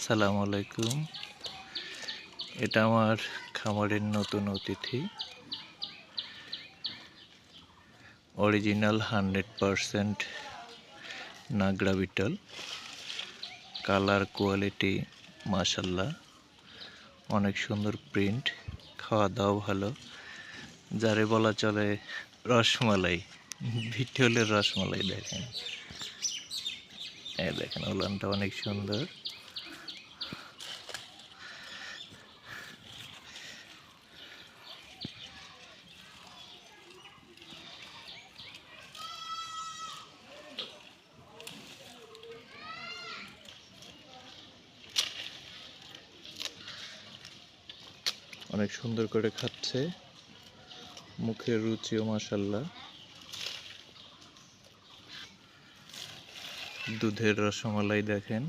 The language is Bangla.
আসসালামু আলাইকুম। এটা আমার খামারের নতুন অতিথি। অরিজিনাল 100% নাগরা বিটল। কালার কোয়ালিটি মাশাআল্লাহ, অনেক সুন্দর প্রিন্ট, খাওয়া দাওয়া ভালো, যারে বলা চলে রসমালাই, বিটলের রসমালাই। দেখেন, দেখেন ওলানটা অনেক সুন্দর। অনেক সুন্দর করে খাচ্ছে, মুখের রুচিও মাশাআল্লাহ। দুধের রসমালাই দেখেন।